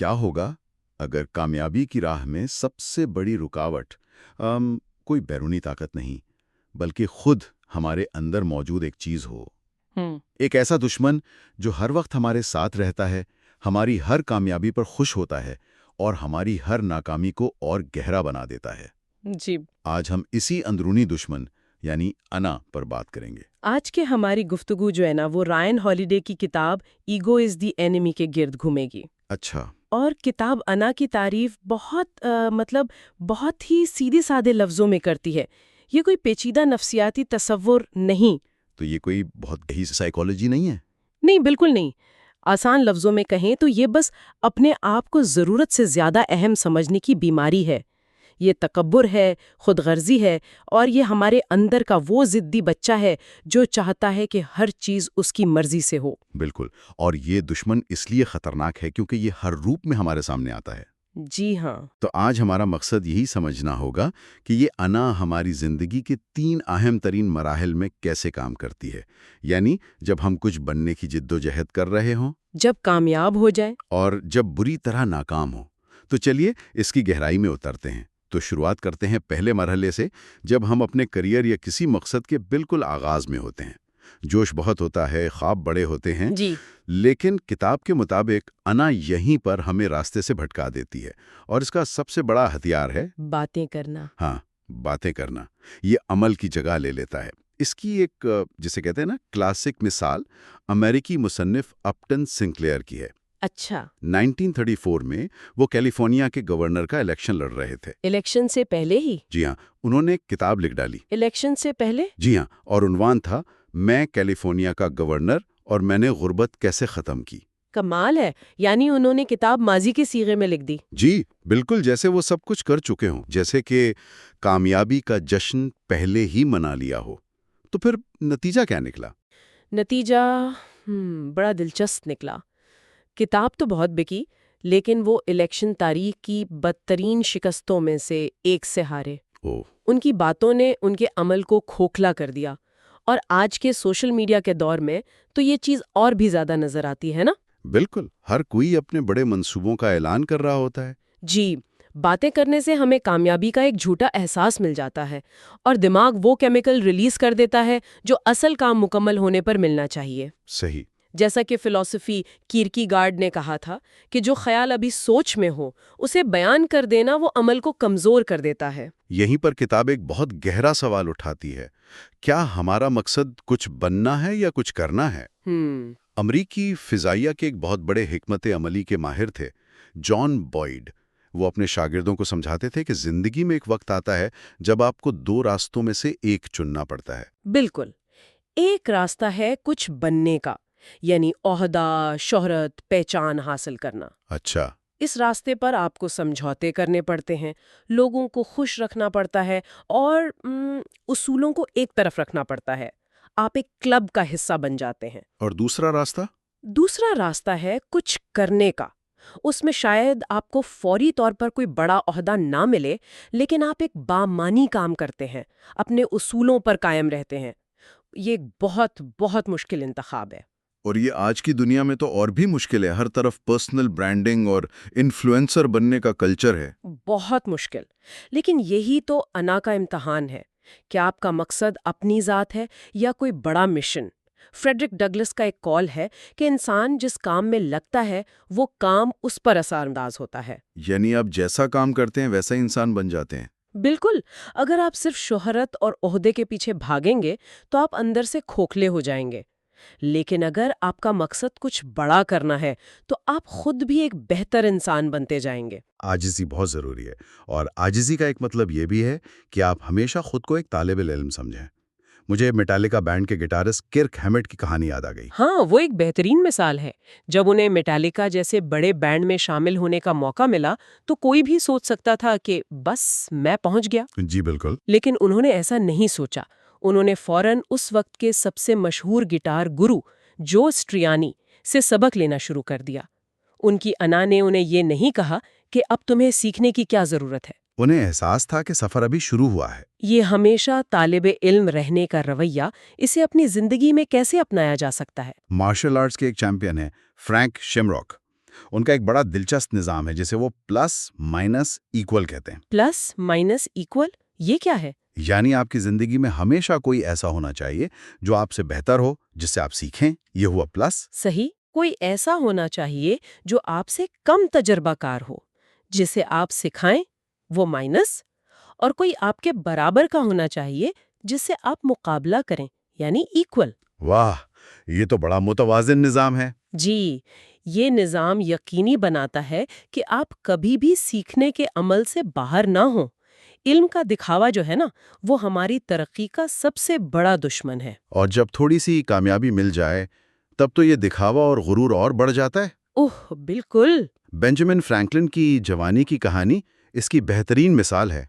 کیا ہوگا اگر کامیابی کی راہ میں سب سے بڑی رکاوٹ کوئی بیرونی طاقت نہیں بلکہ خود ہمارے اندر موجود ایک چیز ہو؟ ایک ایسا دشمن جو ہر وقت ہمارے ساتھ رہتا ہے، ہماری ہر کامیابی پر خوش ہوتا ہے اور ہماری ہر ناکامی کو اور گہرا بنا دیتا ہے۔ جی، آج ہم اسی اندرونی دشمن یعنی انا پر بات کریں گے۔ آج کے ہماری گفتگو جو ہے نا وہ رائن ہالیڈے کی کتاب ایگو از دی اینیمی کے گرد گھومے گی۔ اچھا، اور کتاب انا کی تعریف بہت ہی سیدھے سادے لفظوں میں کرتی ہے۔ یہ کوئی پیچیدہ نفسیاتی تصور نہیں۔ تو یہ کوئی بہت گہری سائیکالوجی نہیں ہے؟ نہیں، بالکل نہیں۔ آسان لفظوں میں کہیں تو یہ بس اپنے آپ کو ضرورت سے زیادہ اہم سمجھنے کی بیماری ہے۔ یہ تکبر ہے، خود غرضی ہے، اور یہ ہمارے اندر کا وہ ضدی بچہ ہے جو چاہتا ہے کہ ہر چیز اس کی مرضی سے ہو۔ بالکل، اور یہ دشمن اس لیے خطرناک ہے کیونکہ یہ ہر روپ میں ہمارے سامنے آتا ہے۔ جی ہاں۔ تو آج ہمارا مقصد یہی سمجھنا ہوگا کہ یہ انا ہماری زندگی کے 3 اہم ترین مراحل میں کیسے کام کرتی ہے، یعنی جب ہم کچھ بننے کی جدوجہد کر رہے ہوں، جب کامیاب ہو جائیں، اور جب بری طرح ناکام ہو۔ تو چلیے اس کی گہرائی میں اترتے ہیں۔ تو شروعات کرتے ہیں پہلے مرحلے سے، جب ہم اپنے کریئر یا کسی مقصد کے بالکل آغاز میں ہوتے ہیں۔ جوش بہت ہوتا ہے، خواب بڑے ہوتے ہیں، جی، لیکن کتاب کے مطابق انا یہیں پر ہمیں راستے سے بھٹکا دیتی ہے، اور اس کا سب سے بڑا ہتھیار ہے باتیں کرنا۔ ہاں، باتیں کرنا۔ یہ عمل کی جگہ لے لیتا ہے۔ اس کی ایک جسے کہتے ہیں نا کلاسک مثال امریکی مصنف اپٹن سنکلیئر کی ہے۔ اچھا، 1934 میں وہ کیلیفورنیا کے گورنر کا الیکشن لڑ رہے تھے۔ الیکشن سے پہلے ہی؟ جی ہاں، انہوں نے ایک کتاب لکھ ڈالی۔ الیکشن سے پہلے؟ جی ہاں، اور عنوان تھا میں کیلیفورنیا کا گورنر اور میں نے غربت کیسے ختم کی۔ کمال ہے، یعنی انہوں نے کتاب ماضی کے صیغے میں لکھ دی۔ جی بالکل، جیسے وہ سب کچھ کر چکے ہوں، جیسے کہ کامیابی کا جشن پہلے ہی منا لیا ہو۔ تو پھر نتیجہ کیا نکلا؟ نتیجہ بڑا دلچسپ نکلا۔ کتاب تو بہت بکی، لیکن وہ الیکشن تاریخ کی بدترین شکستوں میں سے ایک سے ہارے۔ ان کی باتوں نے ان کے عمل کو کھوکھلا کر دیا، اور آج کے سوشل میڈیا کے دور میں تو یہ چیز اور بھی زیادہ نظر آتی ہے نا؟ بالکل، ہر کوئی اپنے بڑے منصوبوں کا اعلان کر رہا ہوتا ہے۔ جی، باتیں کرنے سے ہمیں کامیابی کا ایک جھوٹا احساس مل جاتا ہے، اور دماغ وہ کیمیکل ریلیز کر دیتا ہے جو اصل کام مکمل ہونے پر ملنا چاہیے۔ صحیح۔ جیسا کہ فلسفی کیرکی گارڈ نے کہا تھا کہ جو خیال ابھی سوچ میں ہو اسے بیان کر دینا وہ عمل کو کمزور کر دیتا ہے۔ یہیں پر کتاب ایک بہت گہرا سوال اٹھاتی ہے، کیا ہمارا مقصد کچھ بننا ہے یا کچھ کرنا ہے؟ امریکی فضائیہ کے ایک بہت بڑے حکمت عملی کے ماہر تھے، جان بوائڈ۔ وہ اپنے شاگردوں کو سمجھاتے تھے کہ زندگی میں ایک وقت آتا ہے جب آپ کو 2 راستوں میں سے ایک چننا پڑتا ہے۔ بالکل، ایک راستہ ہے کچھ بننے کا، یعنی عہدہ، شہرت، پہچان حاصل کرنا۔ اچھا۔ اس راستے پر آپ کو سمجھوتے کرنے پڑتے ہیں، لوگوں کو خوش رکھنا پڑتا ہے، اور اصولوں کو ایک طرف رکھنا پڑتا ہے۔ آپ ایک کلب کا حصہ بن جاتے ہیں۔ اور دوسرا راستہ؟ دوسرا راستہ ہے کچھ کرنے کا۔ اس میں شاید آپ کو فوری طور پر کوئی بڑا عہدہ نہ ملے، لیکن آپ ایک بامانی کام کرتے ہیں، اپنے اصولوں پر قائم رہتے ہیں۔ یہ بہت بہت مشکل انتخاب ہے۔ اور یہ آج کی دنیا میں تو اور بھی مشکل ہے، ہر طرف پرسنل برانڈنگ اور انفلوئنسر بننے کا کلچر ہے۔ بہت مشکل، لیکن یہی تو انا کا امتحان ہے کہ آپ کا مقصد اپنی ذات ہے یا کوئی بڑا مشن۔ فریڈرک ڈگلس کا ایک قول ہے کہ انسان جس کام میں لگتا ہے وہ کام اس پر اثر انداز ہوتا ہے۔ یعنی آپ جیسا کام کرتے ہیں ویسا انسان بن جاتے ہیں۔ بالکل، اگر آپ صرف شہرت اور عہدے کے پیچھے بھاگیں گے تو آپ اندر سے کھوکھلے ہو جائیں گے، لیکن اگر آپ کا مقصد کچھ بڑا کرنا ہے تو آپ خود بھی ایک بہتر انسان بنتے جائیں گے۔ عاجزی بہت ضروری ہے، اور عاجزی کا ایک مطلب یہ بھی ہے کہ آپ ہمیشہ خود کو ایک طالب علم سمجھیں۔ مجھے میٹالکا بینڈ کے گٹارسٹ کرک ہیمٹ کی کہانی یاد آ گئی۔ ہاں، وہ ایک بہترین مثال ہے۔ جب انہیں میٹالکا جیسے بڑے بینڈ میں شامل ہونے کا موقع ملا تو کوئی بھی سوچ سکتا تھا کہ بس میں پہنچ گیا۔ جی بالکل۔ لیکن انہوں نے ایسا نہیں سوچا۔ انہوں نے فوراً اس وقت کے سب سے مشہور گٹار گرو جو سٹریانی سے سبق لینا شروع کر دیا۔ ان کی انا نے انہیں یہ نہیں کہا کہ اب تمہیں سیکھنے کی کیا ضرورت ہے۔ انہیں احساس تھا کہ سفر ابھی شروع ہوا ہے۔ یہ ہمیشہ طالب علم رہنے کا رویہ اسے اپنی زندگی میں کیسے اپنایا جا سکتا ہے؟ مارشل آرٹس کے ایک چیمپئن ہیں فرینک شیمراک۔ ان کا ایک بڑا دلچسپ نظام ہے جسے وہ پلس مائنس ایکول کہتے ہیں۔ پلس مائنس ایکول، یہ کیا ہے؟ یعنی آپ کی زندگی میں ہمیشہ کوئی ایسا ہونا چاہیے جو آپ سے بہتر ہو، جس سے آپ سیکھیں، یہ ہوا پلس۔ صحیح، کوئی ایسا ہونا چاہیے جو آپ سے کم تجربہ کار ہو، جسے آپ سکھائیں، وہ مائنس، اور کوئی آپ کے برابر کا ہونا چاہیے جس سے آپ مقابلہ کریں، یعنی ایکول۔ واہ، یہ تو بڑا متوازن نظام ہے۔ جی، یہ نظام یقینی بناتا ہے کہ آپ کبھی بھی سیکھنے کے عمل سے باہر نہ ہوں۔ علم کا دکھاوا جو ہے نا، وہ ہماری ترقی کا سب سے بڑا دشمن ہے۔ اور جب تھوڑی سی کامیابی مل جائے تب تو یہ دکھاوا اور غرور اور بڑھ جاتا ہے۔ اوہ بالکل۔ بینجامن فرینکلن کی جوانی کی کہانی اس کی بہترین مثال ہے۔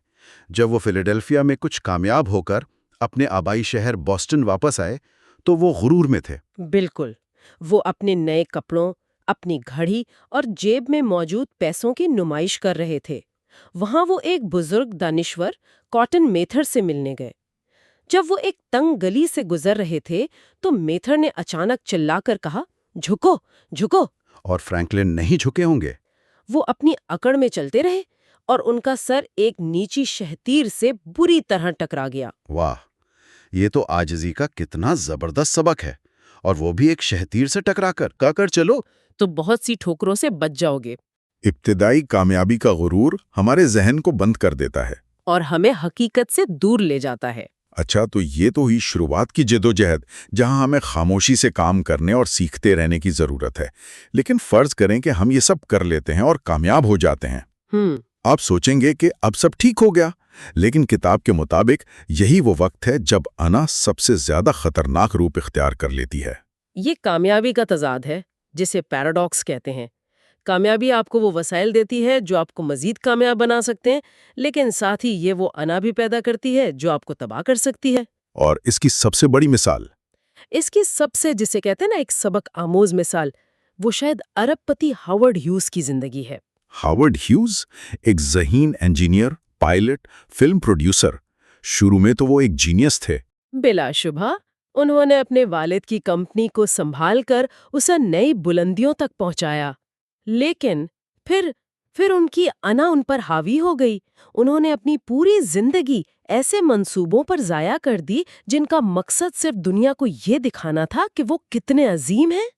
جب وہ فیلاڈیلفیا میں کچھ کامیاب ہو کر اپنے آبائی شہر بوسٹن واپس آئے تو وہ غرور میں تھے۔ بالکل، وہ اپنے نئے کپڑوں، اپنی گھڑی اور جیب میں موجود پیسوں کی نمائش کر رہے تھے۔ وہاں وہ ایک بزرگ دانشور کاٹن میتھر سے ملنے گئے۔ جب وہ ایک تنگ گلی سے گزر رہے تھے تو میتھر نے اچانک چلا کر کہا، جھکو جھکو۔ اور فرینکلن نہیں جھکے ہوں گے۔ وہ اپنی اکڑ میں چلتے رہے اور ان کا سر ایک نیچی شہتیر سے بری طرح ٹکرا گیا۔ واہ، یہ تو عاجزی کا کتنا زبردست سبق ہے، اور وہ بھی ایک شہتیر سے ٹکرا کر چلو تو بہت سی ٹھوکروں سے بچ جاؤ گے۔ ابتدائی کامیابی کا غرور ہمارے ذہن کو بند کر دیتا ہے اور ہمیں حقیقت سے دور لے جاتا ہے۔ اچھا، تو یہ تو ہوئی شروعات کی جدوجہد، جہاں ہمیں خاموشی سے کام کرنے اور سیکھتے رہنے کی ضرورت ہے۔ لیکن فرض کریں کہ ہم یہ سب کر لیتے ہیں اور کامیاب ہو جاتے ہیں۔ آپ سوچیں گے کہ اب سب ٹھیک ہو گیا، لیکن کتاب کے مطابق یہی وہ وقت ہے جب انا سب سے زیادہ خطرناک روپ اختیار کر لیتی ہے۔ یہ کامیابی کا تضاد ہے، جسے پیراڈاکس کہتے ہیں۔ کامیابی آپ کو وہ وسائل دیتی ہے جو آپ کو مزید کامیاب بنا سکتے ہیں، لیکن ساتھ ہی یہ وہ انا بھی پیدا کرتی ہے جو آپ کو تباہ کر سکتی ہے۔ اور اس کی سب سے بڑی مثال، اس کی سب سے جسے کہتے ہیں نا ایک سبق آموز مثال، وہ شاید ارب پتی ہاورڈ ہیوز کی زندگی ہے۔ ہاورڈ ہیوز ایک ذہین انجینئر، پائلٹ، فلم پروڈیوسر۔ شروع میں تو وہ ایک جینیس تھے۔ بلا شبہ انہوں نے اپنے والد کی کمپنی کو سنبھال کر اسے نئی بلندیوں تک پہنچایا، لیکن پھر ان کی انا ان پر حاوی ہو گئی۔ انہوں نے اپنی پوری زندگی ایسے منصوبوں پر ضائع کر دی جن کا مقصد صرف دنیا کو یہ دکھانا تھا کہ وہ کتنے عظیم ہیں۔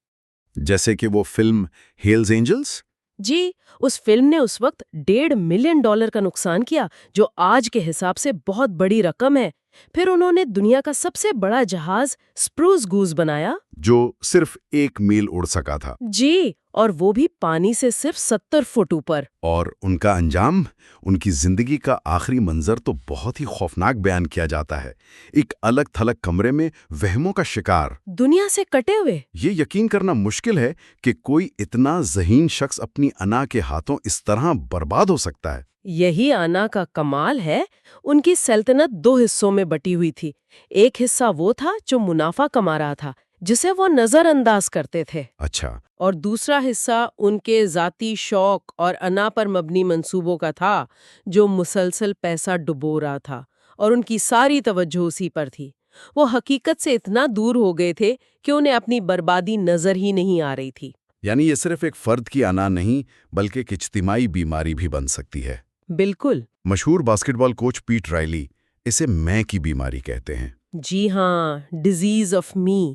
جیسے کہ وہ فلم ہیلز اینجلز۔ جی، اس فلم نے اس وقت $1.5 ملین کا نقصان کیا، جو آج کے حساب سے بہت بڑی رقم ہے۔ پھر انہوں نے دنیا کا سب سے بڑا جہاز اسپروس گوز بنایا، جو صرف 1 میل اڑ سکا تھا۔ جی، اور وہ بھی پانی سے صرف 70 فٹ اوپر۔ اور ان کا انجام، ان کی زندگی کا آخری منظر تو بہت ہی خوفناک بیان کیا جاتا ہے۔ ایک الگ تھلگ کمرے میں وہموں کا شکار، دنیا سے کٹے ہوئے۔ یہ یقین کرنا مشکل ہے کہ کوئی اتنا ذہین شخص اپنی انا کے ہاتھوں اس طرح برباد ہو سکتا ہے۔ یہی انا کا کمال ہے۔ ان کی سلطنت 2 حصوں میں بٹی ہوئی تھی۔ ایک حصہ وہ تھا جو منافع کما رہا تھا، جسے وہ نظر انداز کرتے تھے۔ اچھا۔ اور دوسرا حصہ ان کے ذاتی شوق اور انا پر مبنی منصوبوں کا تھا، جو مسلسل پیسہ ڈبو رہا تھا، اور ان کی ساری توجہ اسی پر تھی۔ وہ حقیقت سے اتنا دور ہو گئے تھے کہ انہیں اپنی بربادی نظر ہی نہیں آ رہی تھی۔ یعنی یہ صرف ایک فرد کی انا نہیں بلکہ ایک اجتماعی بیماری بھی بن سکتی ہے۔ بالکل۔ مشہور باسکٹ بال کوچ پیٹ رائلی اسے میں کی بیماری کہتے ہیں۔ جی ہاں، ڈیزیز آف می۔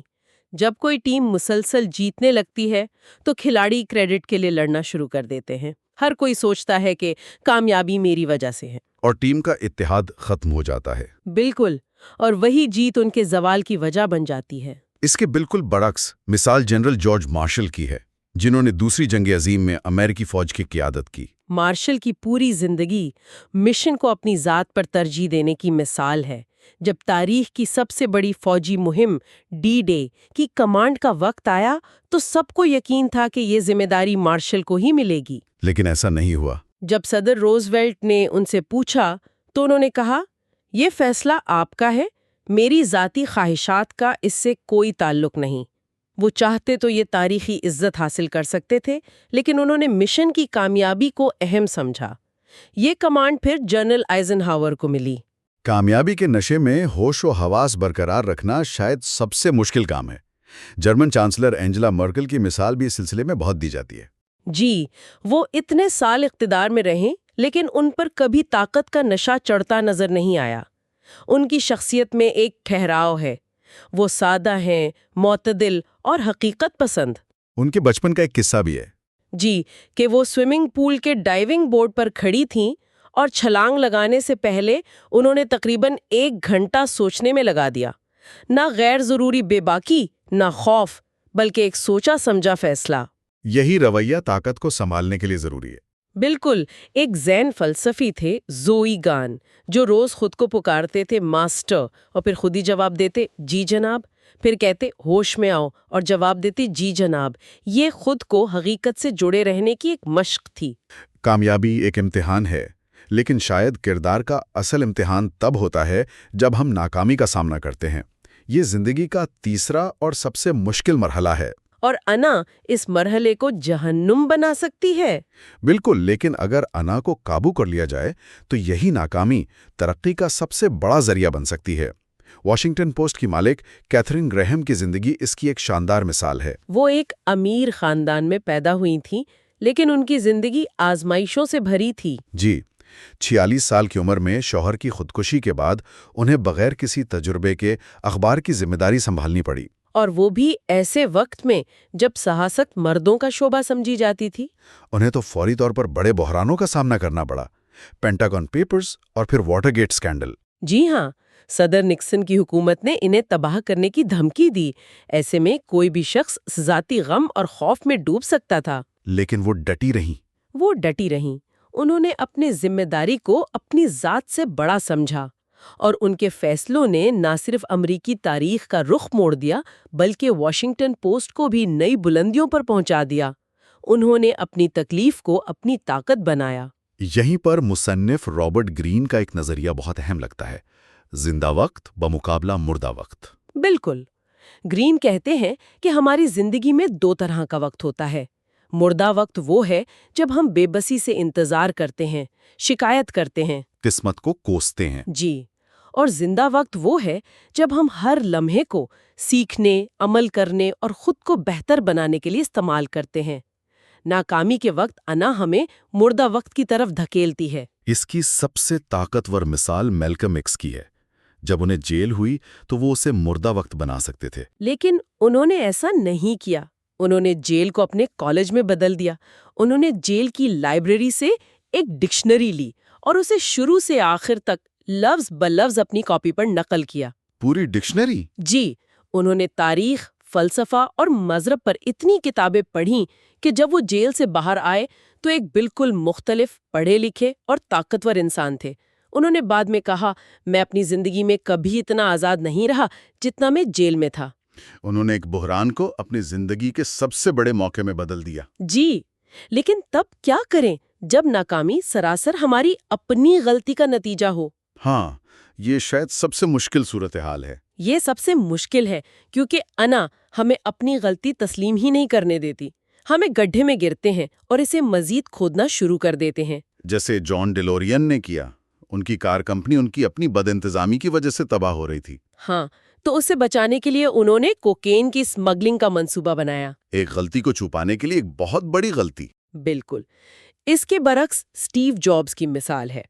جب کوئی ٹیم مسلسل جیتنے لگتی ہے تو کھلاڑی کریڈٹ کے لیے لڑنا شروع کر دیتے ہیں۔ ہر کوئی سوچتا ہے کہ کامیابی میری وجہ سے ہے، اور ٹیم کا اتحاد ختم ہو جاتا ہے۔ بالکل، اور وہی جیت ان کے زوال کی وجہ بن جاتی ہے۔ اس کے بالکل برعکس مثال جنرل جارج مارشل کی ہے، جنہوں نے دوسری جنگ عظیم میں امریکی فوج کی قیادت کی۔ مارشل کی پوری زندگی مشن کو اپنی ذات پر ترجیح دینے کی مثال ہے۔ جب تاریخ کی سب سے بڑی فوجی مہم ڈی ڈے کی کمانڈ کا وقت آیا تو سب کو یقین تھا کہ یہ ذمہ داری مارشل کو ہی ملے گی، لیکن ایسا نہیں ہوا۔ جب صدر روزویلٹ نے ان سے پوچھا تو انہوں نے کہا، یہ فیصلہ آپ کا ہے، میری ذاتی خواہشات کا اس سے کوئی تعلق نہیں۔ وہ چاہتے تو یہ تاریخی عزت حاصل کر سکتے تھے، لیکن انہوں نے مشن کی کامیابی کو اہم سمجھا۔ یہ کمانڈ پھر جنرل آئزن ہاور کو ملی۔ کامیابی کے نشے میں ہوش و حواس برقرار رکھنا شاید سب سے مشکل کام ہے۔ جرمن چانسلر اینجلا مرکل کی مثال بھی اس سلسلے میں بہت دی جاتی ہے۔ جی، وہ اتنے سال اقتدار میں رہیں لیکن ان پر کبھی طاقت کا نشہ چڑھتا نظر نہیں آیا۔ ان کی شخصیت میں ایک ٹھہراؤ ہے، وہ سادہ ہیں، معتدل اور حقیقت پسند۔ ان کے بچپن کا ایک قصہ بھی ہے۔ جی، کہ وہ سوئمنگ پول کے ڈائیونگ بورڈ پر کھڑی تھیں اور چھلانگ لگانے سے پہلے انہوں نے تقریباً 1 گھنٹہ سوچنے میں لگا دیا۔ نہ غیر ضروری بے باکی، نہ خوف، بلکہ ایک سوچا سمجھا فیصلہ۔ یہی رویہ طاقت کو سنبھالنے کے لیے ضروری ہے۔ بالکل، ایک زین فلسفی تھے زوئی گان، جو روز خود کو پکارتے تھے ماسٹر، اور پھر خود ہی جواب دیتے جی جناب، پھر کہتے ہوش میں آؤ اور جواب دیتے جی جناب۔ یہ خود کو حقیقت سے جڑے رہنے کی ایک مشق تھی۔ کامیابی ایک امتحان ہے، لیکن شاید کردار کا اصل امتحان تب ہوتا ہے جب ہم ناکامی کا سامنا کرتے ہیں۔ یہ زندگی کا تیسرا اور سب سے مشکل مرحلہ ہے۔ اور انا اس مرحلے کو جہنم بنا سکتی ہے۔ بالکل، لیکن اگر انا کو قابو کر لیا جائے تو یہی ناکامی ترقی کا سب سے بڑا ذریعہ بن سکتی ہے۔ واشنگٹن پوسٹ کی مالک کیتھرین گریہم کی زندگی اس کی ایک شاندار مثال ہے۔ وہ ایک امیر خاندان میں پیدا ہوئی تھیں، لیکن ان کی زندگی آزمائشوں سے بھری تھی۔ جی، 46 سال کی عمر میں شوہر کی خودکشی کے بعد انہیں بغیر کسی تجربے کے اخبار کی ذمہ داری سنبھالنی پڑی۔ اور وہ بھی ایسے وقت میں جب صحافت مردوں کا شعبہ سمجھی جاتی تھی۔ انہیں تو فوری طور پر بڑے بحرانوں کا سامنا کرنا پڑا، پینٹاگن پیپرز اور پھر واٹر گیٹ اسکینڈل۔ جی ہاں، صدر نکسن کی حکومت نے انہیں تباہ کرنے کی دھمکی دی۔ ایسے میں کوئی بھی شخص ذاتی غم اور خوف میں ڈوب سکتا تھا۔ لیکن وہ ڈٹی رہیں۔ انہوں نے اپنی ذمہ داری کو اپنی ذات سے بڑا سمجھا، اور ان کے فیصلوں نے نہ صرف امریکی تاریخ کا رخ موڑ دیا بلکہ واشنگٹن پوسٹ کو بھی نئی بلندیوں پر پہنچا دیا۔ انہوں نے اپنی تکلیف کو اپنی طاقت بنایا۔ یہیں پر مصنف رابرٹ گرین کا ایک نظریہ بہت اہم لگتا ہے، زندہ وقت بمقابلہ مردہ وقت۔ بالکل، گرین کہتے ہیں کہ ہماری زندگی میں 2 طرح کا وقت ہوتا ہے۔ مردہ وقت وہ ہے جب ہم بے بسی سے انتظار کرتے ہیں، شکایت کرتے ہیں، قسمت کو کوستے ہیں۔ جی، اور زندہ وقت وہ ہے جب ہم ہر لمحے کو سیکھنے، عمل کرنے اور خود کو بہتر بنانے کے لیے استعمال کرتے ہیں۔ ناکامی کے وقت انا ہمیں مردہ وقت کی طرف دھکیلتی ہے۔ اس کی سب سے طاقتور مثال میلکم ایکس کی ہے۔ جب انہیں جیل ہوئی تو وہ اسے مردہ وقت بنا سکتے تھے، لیکن انہوں نے ایسا نہیں کیا۔ انہوں نے جیل کو اپنے کالج میں بدل دیا۔ انہوں نے جیل کی لائبریری سے ایک ڈکشنری لی اور اسے شروع سے آخر تک لفظ بلفظ اپنی کاپی پر نقل کیا۔ پوری ڈکشنری؟ جی، انہوں نے تاریخ، فلسفہ اور مذہب پر اتنی کتابیں پڑھیں کہ جب وہ جیل سے باہر آئے تو ایک بالکل مختلف، پڑھے لکھے اور طاقتور انسان تھے۔ انہوں نے بعد میں کہا، میں اپنی زندگی میں کبھی اتنا آزاد نہیں رہا جتنا میں جیل میں تھا۔ انہوں نے ایک بحران کو اپنی زندگی کے سب سے بڑے موقع میں بدل دیا۔ جی، لیکن تب کیا کریں جب ناکامی سراسر ہماری اپنی غلطی کا نتیجہ ہو؟ ہاں، یہ شاید سب سے مشکل صورتحال ہے۔ یہ سب سے مشکل ہے کیونکہ انا ہمیں اپنی غلطی تسلیم ہی نہیں کرنے دیتی۔ ہمیں گڈھے میں گرتے ہیں اور اسے مزید کھودنا شروع کر دیتے ہیں۔ جیسے جان ڈیلورین نے کیا۔ ان کی کار کمپنی ان کی اپنی بد انتظامی کی وجہ سے تباہ ہو رہی تھی۔ ہاں، تو اسے بچانے کے لیے انہوں نے کوکین کی اسمگلنگ کا منصوبہ بنایا۔ ایک غلطی کو چھپانے کے لیے ایک بہت بڑی غلطی۔ بالکل۔ اس کے برعکس اسٹیو جابز کی مثال ہے۔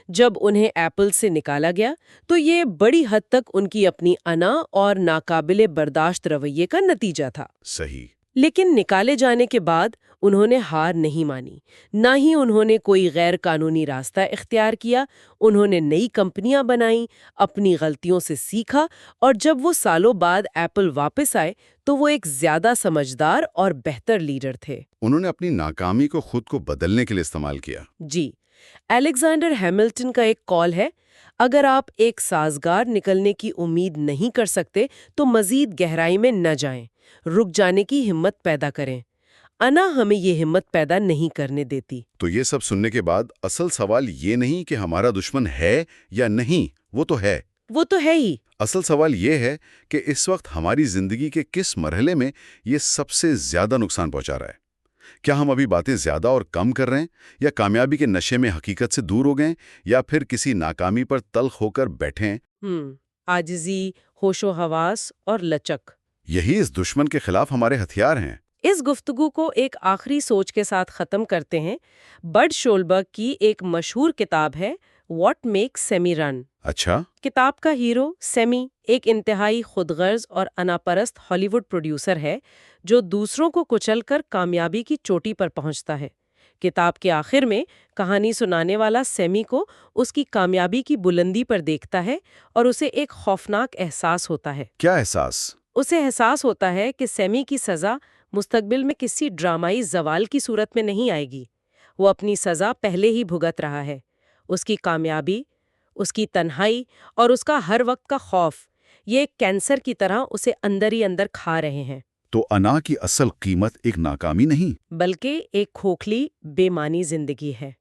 جب انہیں ایپل سے نکالا گیا تو یہ بڑی حد تک ان کی اپنی انا اور ناقابل برداشت رویے کا نتیجہ تھا۔ صحیح۔ لیکن نکالے جانے کے بعد انہوں نے ہار نہیں مانی، نہ ہی انہوں نے کوئی غیر قانونی راستہ اختیار کیا۔ انہوں نے نئی کمپنیاں بنائیں، اپنی غلطیوں سے سیکھا، اور جب وہ سالوں بعد ایپل واپس آئے تو وہ ایک زیادہ سمجھدار اور بہتر لیڈر تھے۔ انہوں نے اپنی ناکامی کو خود کو بدلنے کے لیے استعمال کیا۔ جی، الیگزینڈر ہیملٹن کا ایک قول ہے، اگر آپ ایک سازگار نکلنے کی امید نہیں کر سکتے تو مزید گہرائی میں نہ جائیں، رک جانے کی ہمت پیدا کریں۔ انا ہمیں یہ ہمت پیدا نہیں کرنے دیتی۔ تو یہ سب سننے کے بعد اصل سوال یہ نہیں کہ ہمارا دشمن ہے یا نہیں، وہ تو ہے ہی۔ اصل سوال یہ ہے کہ اس وقت ہماری زندگی کے کس مرحلے میں یہ سب سے زیادہ نقصان پہنچا رہا ہے۔ کیا ہم ابھی باتیں زیادہ اور کم کر رہے ہیں، یا کامیابی کے نشے میں حقیقت سے دور ہو گئے، یا پھر کسی ناکامی پر تلخ ہو کر بیٹھے ہیں؟ عاجزی، ہوش و حواس اور لچک، یہی اس دشمن کے خلاف ہمارے ہتھیار ہیں۔ اس گفتگو کو ایک آخری سوچ کے ساتھ ختم کرتے ہیں۔ برٹ شولبرگ کی ایک مشہور کتاب ہے واٹ میک سیمی رن۔ اچھا۔ کتاب کا ہیرو سیمی ایک انتہائی خود غرض اور اناپرست ہالی ووڈ پروڈیوسر ہے جو دوسروں کو کچل کر کامیابی کی چوٹی پر پہنچتا ہے۔ کتاب کے آخر میں کہانی سنانے والا سیمی کو اس کی کامیابی کی بلندی پر دیکھتا ہے اور اسے ایک خوفناک احساس ہوتا ہے۔ کیا احساس؟ اسے احساس ہوتا ہے کہ سیمی کی سزا مستقبل میں کسی ڈرامائی زوال کی صورت میں نہیں آئے گی۔ وہ اپنی سزا پہلے ہی بھگت رہا ہے۔ اس کی کامیابی، اس کی تنہائی اور اس کا ہر وقت کا خوف، یہ ایک کینسر کی طرح اسے اندر ہی اندر کھا رہے ہیں۔ تو انا کی اصل قیمت ایک ناکامی نہیں بلکہ ایک کھوکھلی بے معنی زندگی ہے۔